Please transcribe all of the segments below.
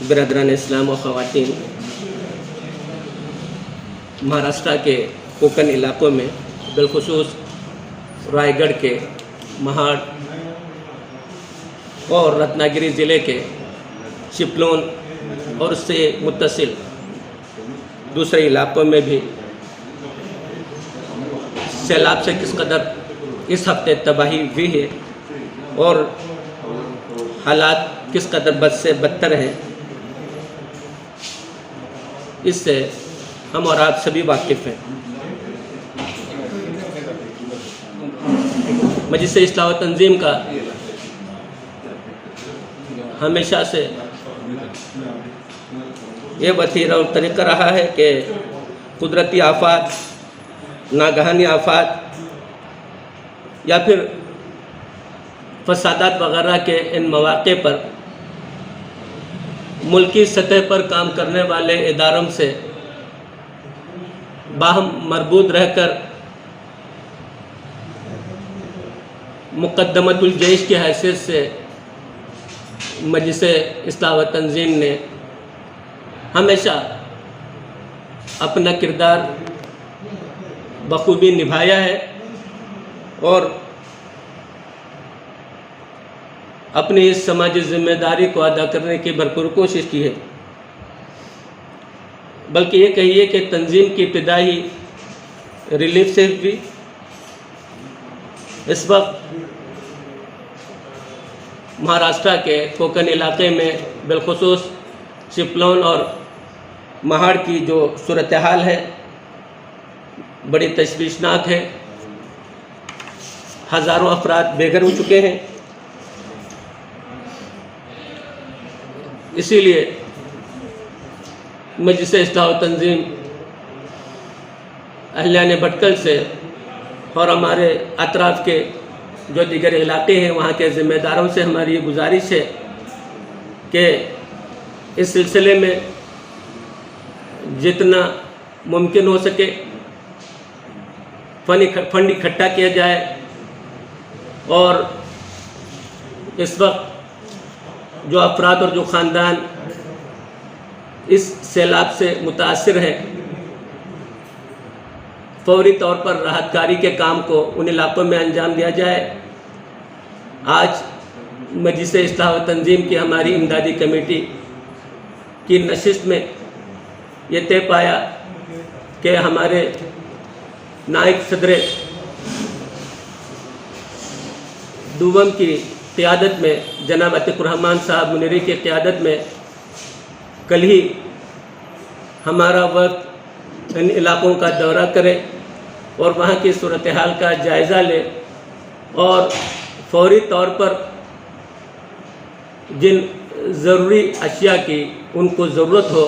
برادران اسلام و خواتین، مہاراشٹر کے کوکن علاقوں میں بالخصوص رائے گڑھ کے مہاڑ اور رتناگری ضلع کے چپلون اور اس سے متصل دوسرے علاقوں میں بھی سیلاب سے کس قدر اس ہفتے تباہی ہوئی ہے اور حالات کس قدر بد سے بدتر ہیں، اس سے ہم اور آپ سبھی واقف ہیں۔ مجلس اصلاح و تنظیم کا ہمیشہ سے یہ وتیرہ اور طریقہ رہا ہے کہ قدرتی آفات، ناگہانی آفات یا پھر فسادات وغیرہ کے ان مواقع پر ملکی سطح پر کام کرنے والے اداروں سے باہم مربوط رہ کر مقدمۃ الجیش کی حیثیت سے مجلس اصلاح و تنظیم نے ہمیشہ اپنا کردار بخوبی نبھایا ہے اور اپنی اس سماجی ذمہ داری کو ادا کرنے کی بھرپور کوشش کی ہے۔ بلکہ یہ کہیے کہ تنظیم کی ابتدائی ریلیف سے بھی اس وقت مہاراشٹر کے کوکن علاقے میں بالخصوص چپلون اور مہاڑ کی جو صورتحال ہے بڑی تشویشناک ہے۔ ہزاروں افراد بے گھر ہو چکے ہیں۔ اسی لیے مجلس اصلاح و تنظیم اہلیان بھٹکل سے اور ہمارے اطراف کے جو دیگر علاقے ہیں وہاں کے ذمہ داروں سے ہماری یہ گزارش ہے کہ اس سلسلے میں جتنا ممکن ہو سکے فنڈ اکٹھا کیا جائے اور اس وقت جو افراد اور جو خاندان اس سیلاب سے متاثر ہیں فوری طور پر راحت کاری کے کام کو ان علاقوں میں انجام دیا جائے۔ آج مجلس اصلاح و تنظیم کی ہماری امدادی کمیٹی کی نشست میں یہ طے پایا کہ ہمارے نائب صدر دوم کی قیادت میں جناب عتیق الرحمن صاحب منیری کی قیادت میں کل ہی ہمارا وقت ان علاقوں کا دورہ کرے اور وہاں کی صورتحال کا جائزہ لے اور فوری طور پر جن ضروری اشیاء کی ان کو ضرورت ہو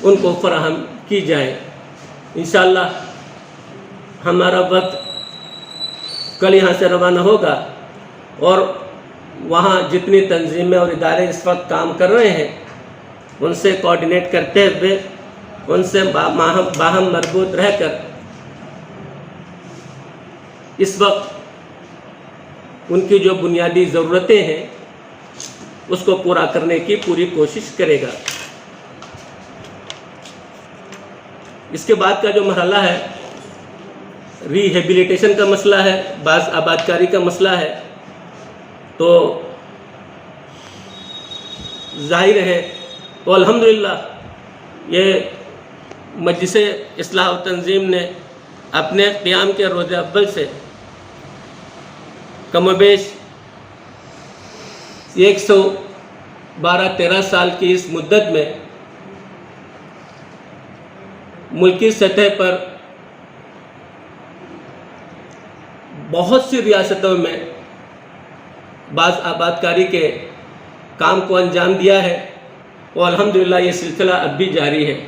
ان کو فراہم کی جائے۔ انشاءاللہ ہمارا وقت کل یہاں سے روانہ ہوگا اور وہاں جتنی تنظیمیں اور ادارے اس وقت کام کر رہے ہیں ان سے کوآرڈینیٹ کرتے ہوئے ان سے باہم مربوط رہ کر اس وقت ان کی جو بنیادی ضرورتیں ہیں اس کو پورا کرنے کی پوری کوشش کرے گا۔ اس کے بعد کا جو مرحلہ ہے ری ہیبلیٹیشن کا مسئلہ ہے، بعض آبادکاری کا مسئلہ ہے، تو ظاہر ہے تو الحمدللہ یہ مجلس اصلاح و تنظیم نے اپنے قیام کے روز اول سے کم و بیش 112-13 سال کی اس مدت میں ملکی سطح پر بہت سی ریاستوں میں بعض آبادکاری کے کام کو انجام دیا ہے اور الحمدللہ یہ سلسلہ اب بھی جاری ہے۔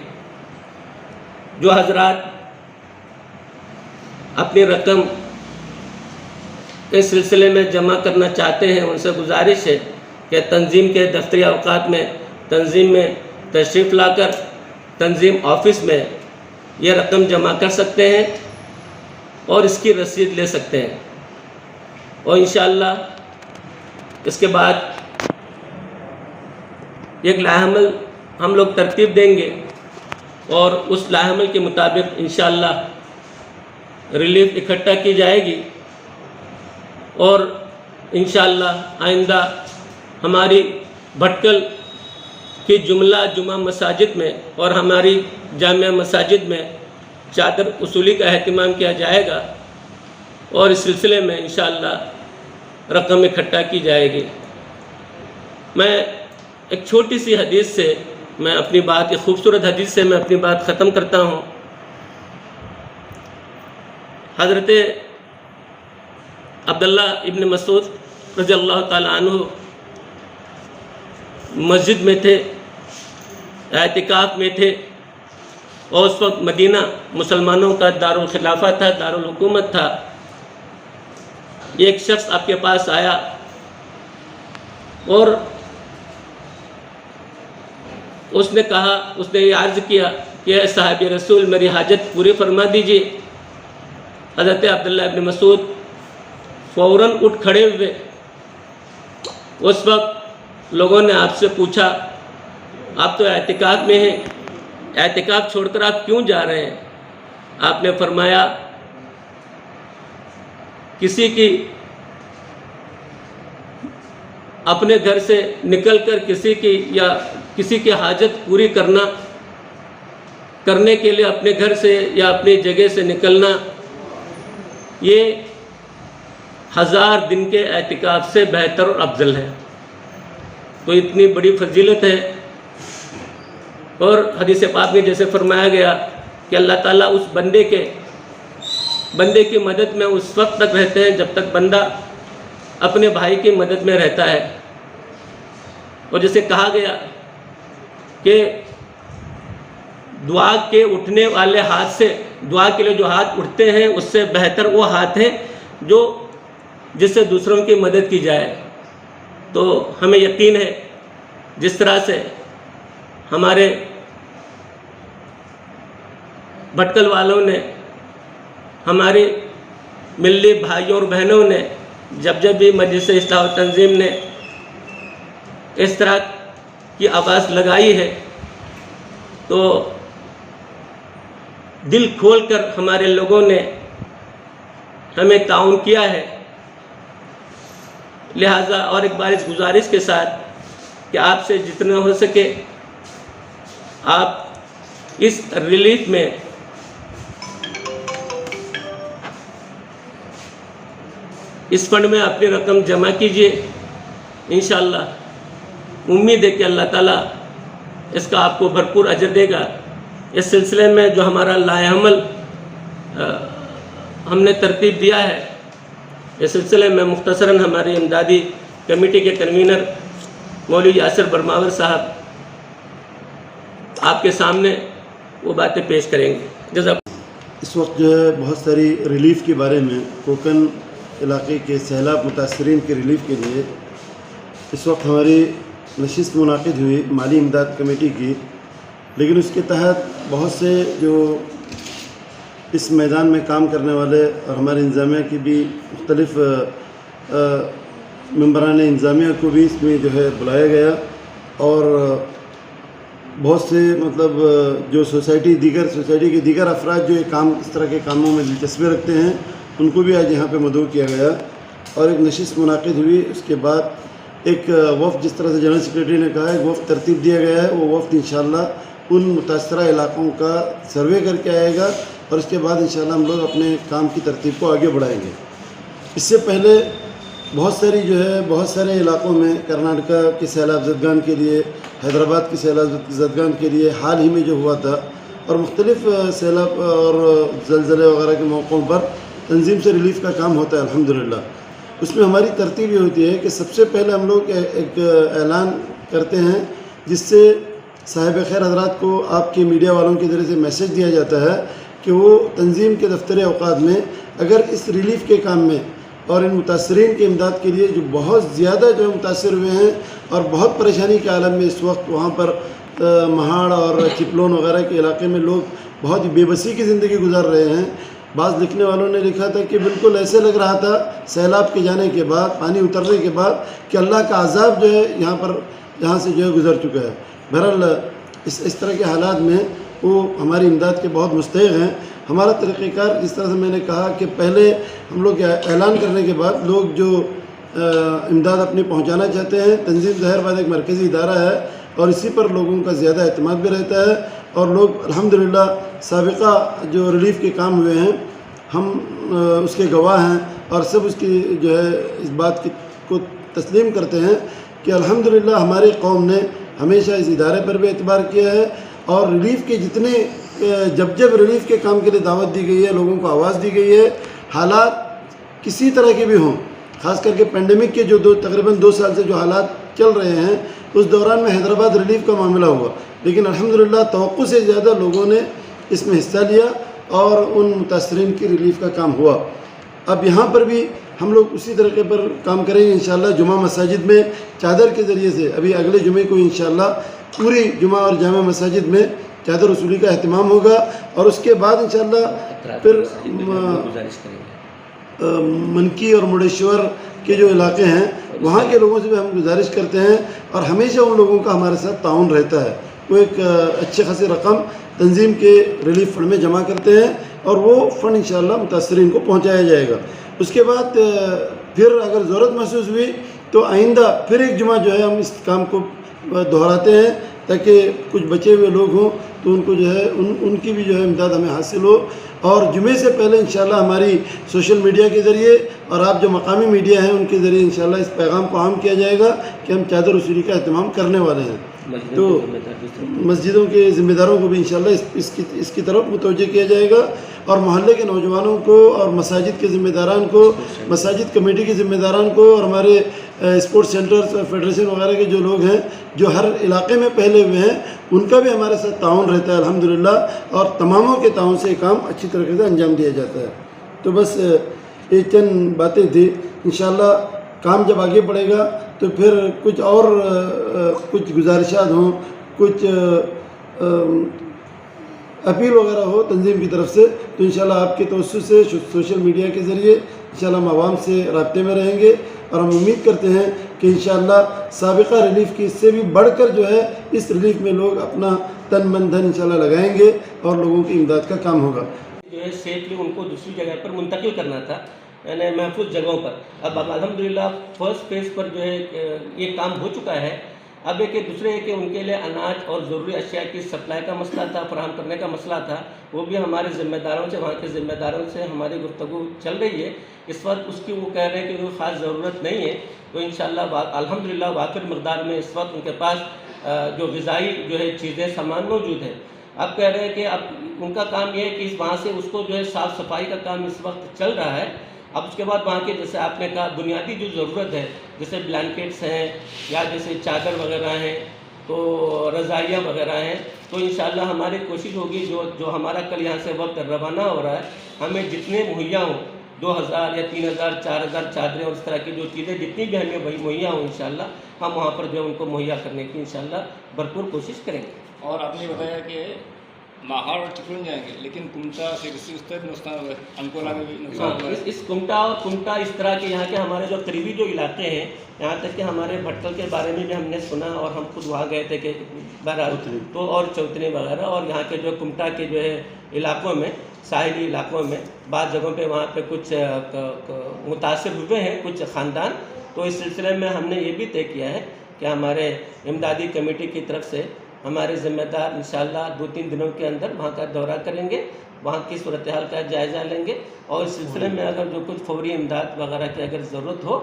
جو حضرات اپنی رقم اس سلسلے میں جمع کرنا چاہتے ہیں ان سے گزارش ہے کہ تنظیم کے دفتری اوقات میں تنظیم میں تشریف لا کر تنظیم آفس میں یہ رقم جمع کر سکتے ہیں اور اس کی رسید لے سکتے ہیں، اور انشاءاللہ اس کے بعد ایک لاحمل ہم لوگ ترتیب دیں گے اور اس لائحہ عمل کے مطابق انشاءاللہ ریلیف اکٹھا کی جائے گی، اور انشاءاللہ آئندہ ہماری بھٹکل کی جملہ جمعہ مساجد میں اور ہماری جامعہ مساجد میں چادر وصولی کا اہتمام کیا جائے گا، اور اس سلسلے میں انشاءاللہ رقم اکٹھا کی جائے گی۔ میں ایک چھوٹی سی حدیث سے میں اپنی بات، ایک خوبصورت حدیث سے میں اپنی بات ختم کرتا ہوں۔ حضرت عبداللہ ابن مسعود رضی اللہ تعالیٰ عنہ مسجد میں تھے، اعتکاف میں تھے، اور اس وقت مدینہ مسلمانوں کا دارالخلافہ تھا، دارالحکومت تھا۔ ایک شخص آپ کے پاس آیا اور اس نے کہا، اس نے یہ عرض کیا کہ اے صاحب رسول میری حاجت پوری فرما دیجیے۔ حضرت عبداللہ ابن مسعود فوراً اٹھ کھڑے ہوئے۔ اس وقت لوگوں نے آپ سے پوچھا آپ تو اعتکاف میں ہیں، اعتکاف چھوڑ کر آپ کیوں جا رہے ہیں؟ آپ نے فرمایا کسی کی اپنے گھر سے نکل کر کسی کی حاجت پوری کرنے کے لیے اپنے گھر سے یا اپنی جگہ سے نکلنا، یہ 1000 دن کے اعتکاف سے بہتر اور افضل ہے۔ تو اتنی بڑی فضیلت ہے، اور حدیث پاک میں جیسے فرمایا گیا کہ اللہ تعالیٰ اس بندے کی مدد میں اس وقت تک رہتے ہیں جب تک بندہ اپنے بھائی کی مدد میں رہتا ہے۔ اور جیسے کہا گیا کہ دعا کے اٹھنے والے ہاتھ سے، دعا کے لیے جو ہاتھ اٹھتے ہیں اس سے بہتر وہ ہاتھ ہے جس سے دوسروں کی مدد کی جائے۔ تو ہمیں یقین ہے جس طرح سے ہمارے بھٹکل والوں نے، ہماری ملی بھائیوں اور بہنوں نے جب بھی مجلس اصلاح و تنظیم نے اس طرح کی آواز لگائی ہے تو دل کھول کر ہمارے لوگوں نے ہمیں تعاون کیا ہے۔ لہٰذا اور ایک بار اس گزارش کے ساتھ کہ آپ سے جتنا ہو سکے آپ اس ریلیف میں اس فنڈ میں اپنی رقم جمع کیجیے۔ انشاءاللہ امید ہے کہ اللہ تعالیٰ اس کا آپ کو بھرپور اجر دے گا۔ اس سلسلے میں جو ہمارا لائحہ عمل ہم نے ترتیب دیا ہے، اس سلسلے میں مختصراً ہماری امدادی کمیٹی کے کنوینر مولوی یاسر برماور صاحب آپ کے سامنے وہ باتیں پیش کریں گے۔ جزاک۔ اس وقت جو ہے بہت ساری ریلیف کے بارے میں کوکن علاقے کے سیلاب متاثرین کے ریلیف کے لیے اس وقت ہماری نشست منعقد ہوئی مالی امداد کمیٹی کی، لیکن اس کے تحت بہت سے جو اس میدان میں کام کرنے والے اور ہمارے انتظامیہ کی بھی مختلف ممبران انتظامیہ کو بھی اس میں جو ہے بلایا گیا، اور بہت سے جو سوسائٹی کے دیگر افراد جو اس طرح کے کاموں میں دلچسپی رکھتے ہیں ان کو بھی آج یہاں پہ مدعو کیا گیا، اور ایک نشست منعقد ہوئی۔ اس کے بعد ایک وفد، جس طرح سے جنرل سیکریٹری نے کہا، ایک وفد ترتیب دیا گیا ہے۔ وہ وفد انشاءاللہ ان متاثرہ علاقوں کا سروے کر کے آئے گا، اور اس کے بعد انشاءاللہ ہم لوگ اپنے کام کی ترتیب کو آگے بڑھائیں گے۔ اس سے پہلے بہت سارے علاقوں میں کرناٹکا کے سیلاب زدگان کے لیے، حیدرآباد کے سیلاب زدگان کے لیے حال ہی میں جو ہوا تھا، اور مختلف سیلاب اور زلزلے وغیرہ کے موقعوں پر تنظیم سے ریلیف کا کام ہوتا ہے الحمدللہ۔ اس میں ہماری ترتیب یہ ہوتی ہے کہ سب سے پہلے ہم لوگ ایک اعلان کرتے ہیں، جس سے صاحب خیر حضرات کو آپ کے میڈیا والوں کے ذریعے سے میسج دیا جاتا ہے کہ وہ تنظیم کے دفتر اوقات میں اگر اس ریلیف کے کام میں اور ان متاثرین کے امداد کے لیے جو بہت زیادہ جو متاثر ہوئے ہیں اور بہت پریشانی کے عالم میں اس وقت وہاں پر مہاڑ اور چپلون وغیرہ کے علاقے میں لوگ بہت ہی بے بسی کی زندگی گزار رہے ہیں۔ بعض لکھنے والوں نے لکھا تھا کہ بالکل ایسے لگ رہا تھا سیلاب کے جانے کے بعد، پانی اترنے کے بعد، کہ اللہ کا عذاب جو ہے یہاں سے جو ہے گزر چکا ہے۔ بہرحال اس طرح کے حالات میں وہ ہماری امداد کے بہت مستحق ہیں. ہمارا طریقہ کار جس طرح سے میں نے کہا کہ پہلے ہم لوگ اعلان کرنے کے بعد لوگ جو امداد اپنی پہنچانا چاہتے ہیں، تنظیم ظاہر بات ایک مرکزی ادارہ ہے اور اسی پر لوگوں کا زیادہ اعتماد بھی رہتا ہے، اور لوگ الحمدللہ سابقہ جو ریلیف کے کام ہوئے ہیں ہم اس کے گواہ ہیں، اور سب اس کی جو ہے اس بات کو تسلیم کرتے ہیں کہ الحمدللہ ہماری قوم نے ہمیشہ اس ادارے پر بھی اعتبار کیا ہے، اور ریلیف کے جتنے جب ریلیف کے کام کے لیے دعوت دی گئی ہے، لوگوں کو آواز دی گئی ہے، حالات کسی طرح کے بھی ہوں، خاص کر کے پینڈیمک کے جو تقریباً 2 سال سے جو حالات چل رہے ہیں اس دوران میں حیدرآباد ریلیف کا معاملہ ہوا، لیکن الحمدللہ توقع سے زیادہ لوگوں نے اس میں حصہ لیا اور ان متاثرین کی ریلیف کا کام ہوا. اب یہاں پر بھی ہم لوگ اسی طریقے پر کام کریں گے انشاءاللہ. جمعہ مساجد میں چادر کے ذریعے سے ابھی اگلے جمعے کو انشاءاللہ پوری جمعہ اور جامع مساجد میں چادر وصولی کا اہتمام ہوگا، اور اس کے بعد انشاءاللہ پھر منکی اور مڑیشور کے جو علاقے ہیں وہاں کے لوگوں سے بھی ہم گزارش کرتے ہیں، اور ہمیشہ ان لوگوں کا ہمارے ساتھ تعاون رہتا ہے. وہ ایک اچھے خاصی رقم تنظیم کے ریلیف فنڈ میں جمع کرتے ہیں اور وہ فنڈ انشاءاللہ متاثرین کو پہنچایا جائے گا. اس کے بعد پھر اگر ضرورت محسوس ہوئی تو آئندہ پھر ایک جمعہ جو ہے ہم اس کام کو دہراتے ہیں تاکہ کچھ بچے ہوئے لوگ ہوں تو ان کو جو ہے ان کی بھی جو ہے امداد ہمیں حاصل ہو. اور جمعے سے پہلے انشاءاللہ ہماری سوشل میڈیا کے ذریعے اور آپ جو مقامی میڈیا ہیں ان کے ذریعے انشاءاللہ اس پیغام کو عام کیا جائے گا کہ ہم چادر وصولی کا اہتمام کرنے والے ہیں. تو مسجدوں کے ذمہ داروں کو بھی انشاءاللہ اس کی طرف متوجہ کیا جائے گا، اور محلے کے نوجوانوں کو اور مساجد کے ذمہ داران کو، مساجد کمیٹی کے ذمہ داران کو، اور ہمارے اسپورٹس سینٹرز اور فیڈریشن وغیرہ کے جو لوگ ہیں جو ہر علاقے میں پھیلے ہوئے ہیں ان کا بھی ہمارے ساتھ تعاون رہتا ہے الحمدللہ، اور تماموں کے تعاون سے یہ کام اچھی طریقے سے انجام دیا جاتا ہے. تو بس یہ چند باتیں تھیں. انشاءاللہ کام جب آگے بڑھے گا تو پھر کچھ گزارشات ہوں، کچھ اپیل وغیرہ ہو تنظیم کی طرف سے تو انشاءاللہ آپ کے توسط سے سوشل میڈیا کے ذریعے انشاءاللہ ہم عوام سے رابطے میں رہیں گے، اور ہم امید کرتے ہیں کہ انشاءاللہ سابقہ ریلیف کی اس سے بھی بڑھ کر جو ہے اس ریلیف میں لوگ اپنا تن من دھن انشاءاللہ لگائیں گے اور لوگوں کی امداد کا کام ہوگا. جو ہے سیفلی ان کو دوسری جگہ پر منتقل کرنا تھا، یعنی محفوظ جگہوں پر. اب الحمدللہ فرسٹ فیز پر جو ہے یہ کام ہو چکا ہے. اب ایک دوسرے کہ ان کے لیے اناج اور ضروری اشیاء کی سپلائی کا مسئلہ تھا، فراہم کرنے کا مسئلہ تھا، وہ بھی ہمارے ذمہ داروں سے، وہاں کے ذمہ داروں سے ہماری گفتگو چل رہی ہے. اس وقت اس کی وہ کہہ رہے ہیں کہ کوئی خاص ضرورت نہیں ہے، تو انشاءاللہ الحمدللہ وافر مقدار میں اس وقت ان کے پاس جو غذائی جو ہے چیزیں سامان موجود ہے. اب کہہ رہے ہیں کہ اب ان کا کام یہ ہے کہ وہاں سے اس کو جو ہے صاف صفائی کا کام اس وقت چل رہا ہے. اب اس کے بعد وہاں کے جیسے آپ نے کہا بنیادی جو ضرورت ہے جیسے بلینکٹس ہیں یا جیسے چادر وغیرہ ہیں تو رضائیاں وغیرہ ہیں، تو انشاءاللہ ہماری کوشش ہوگی جو ہمارا کل یہاں سے وقت روانہ ہو رہا ہے ہمیں جتنے مہیا ہوں 2000 یا 3000 4000 چادریں اور اس طرح کی جو چیزیں جتنی بھی ہمیں وہی مہیا ہوں انشاءاللہ ہم وہاں پر جو ان کو مہیا کرنے کی انشاءاللہ بھرپور کوشش کریں گے. اور آپ نے بتایا کہ ماہار اور ٹکرن جائیں گے، لیکن کمٹا سے اس طرح نقصان ہوا ہے، انکولا میں بھی نقصان ہوا ہے. اس کمٹا اس طرح کے یہاں کے ہمارے جو قریبی جو علاقے ہیں، یہاں تک کہ ہمارے بھٹکل کے بارے میں بھی ہم نے سنا اور ہم خود وہاں گئے تھے کہ بہرحال تو اور چوتنی وغیرہ، اور یہاں کے جو کمٹا کے جو ہے علاقوں میں، ساحلی علاقوں میں بعض جگہوں پہ وہاں پہ کچھ متاثر ہوئے ہیں کچھ خاندان. تو اس سلسلے میں ہم نے یہ بھی طے کیا ہے کہ ہمارے امدادی کمیٹی کی طرف سے ہمارے ذمہ دار انشاءاللہ 2-3 دنوں کے اندر وہاں کا دورہ کریں گے، وہاں کی صورتحال کا جائزہ لیں گے، اور اس سلسلے میں اگر جو کچھ فوری امداد وغیرہ کی اگر ضرورت ہو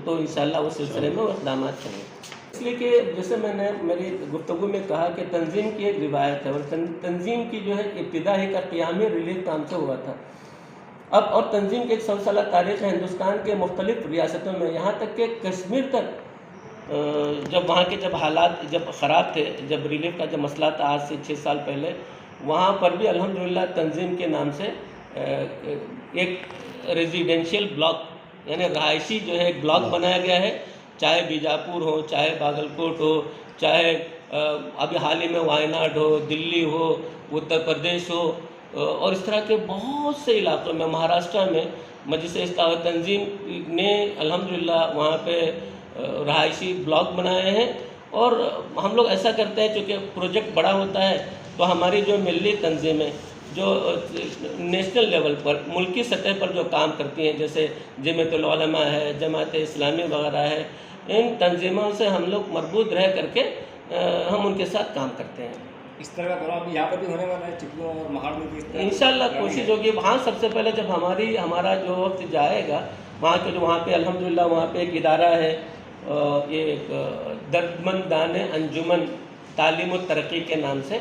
تو انشاءاللہ اس سلسلے میں وہ اقدامات کریں گے. اس لیے کہ جیسے میں نے میری گفتگو میں کہا کہ تنظیم کی ایک روایت ہے، اور تنظیم کی جو ہے ابتدا ہی کا قیام ریلیف کام سے ہوا تھا. اب اور تنظیم کی ایک سلسلہ تاریخ ہے ہندوستان کے مختلف ریاستوں میں، یہاں تک کہ کشمیر تک جب وہاں کے جب حالات جب خراب تھے، جب ریلیف کا جب مسئلہ تھا آج سے 6 سال پہلے، وہاں پر بھی الحمدللہ تنظیم کے نام سے ایک ریزیڈینشیل بلاک یعنی رہائشی جو ہے ایک بلاک بنایا گیا ہے، چاہے بیجاپور ہو، چاہے باگل کوٹ ہو، چاہے ابھی حال ہی میں وائناڈ ہو، دلی ہو، اتر پردیش ہو، اور اس طرح کے بہت سے علاقوں میں، مہاراشٹر میں مجلس استعمال تنظیم نے الحمدللہ وہاں پہ رہائشی بلاک بنائے ہیں. اور ہم لوگ ایسا کرتے ہیں چونکہ پروجیکٹ بڑا ہوتا ہے تو ہماری جو ملی تنظیمیں جو نیشنل لیول پر ملکی سطح پر جو کام کرتی ہیں جیسے جمعیت العلماء ہے، جماعت اسلامی وغیرہ ہے، ان تنظیموں سے ہم لوگ مربوط رہ کر کے ہم ان کے ساتھ کام کرتے ہیں۔ اس طرح کا پروگرام یہاں پر بھی ہونے والا ہے چکلوں اور مہاڑ میں بھی اس طرح انشاءاللہ کوشش ہوگی۔ وہاں سب سے پہلے جب ہمارا جو وقت جائے گا وہاں پہ الحمدللہ وہاں پہ ایک ادارہ ہے، یہ ایک دردمندان انجمن تعلیم و ترقی کے نام سے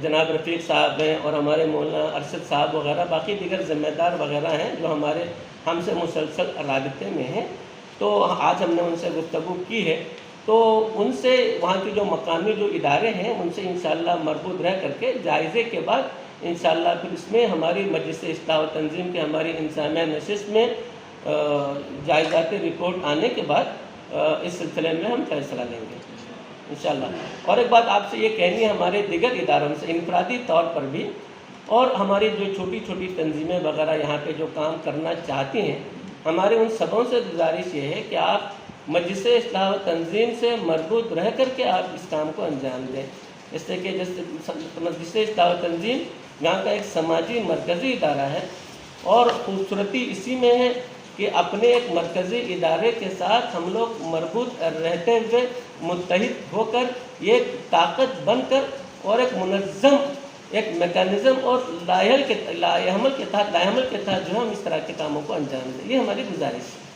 جناب رفیق صاحب ہیں اور ہمارے مولانا ارشد صاحب وغیرہ باقی دیگر ذمہ دار وغیرہ ہیں جو ہم سے مسلسل رابطے میں ہیں۔ تو آج ہم نے ان سے گفتگو کی ہے، تو ان سے وہاں کے جو مقامی جو ادارے ہیں ان سے انشاءاللہ مربوط رہ کر کے جائزے کے بعد انشاءاللہ پھر اس میں ہماری مجلس اصلاح و تنظیم کی ہماری انتظامیہ نشست میں جائزاتی رپورٹ آنے کے بعد اس سلسلے میں ہم فیصلہ لیں گے انشاءاللہ۔ اور ایک بات آپ سے یہ کہنی ہے، ہمارے دیگر اداروں سے انفرادی طور پر بھی اور ہماری جو چھوٹی چھوٹی تنظیمیں وغیرہ یہاں پہ جو کام کرنا چاہتی ہیں، ہمارے ان سبوں سے گزارش یہ ہے کہ آپ مجلس اصلاح و تنظیم سے مربوط رہ کر کے آپ اس کام کو انجام دیں۔ اس سے کہ مجلس اصلاح و تنظیم یہاں کا ایک سماجی مرکزی ادارہ ہے اور خوبصورتی اسی میں ہے کہ اپنے ایک مرکزی ادارے کے ساتھ ہم لوگ مربوط رہتے ہوئے متحد ہو کر یہ ایک طاقت بن کر اور ایک منظم ایک میکانزم اور لائحہ عمل کے تحت جو ہم اس طرح کے کاموں کو انجام دیں، یہ ہماری گزارش ہے۔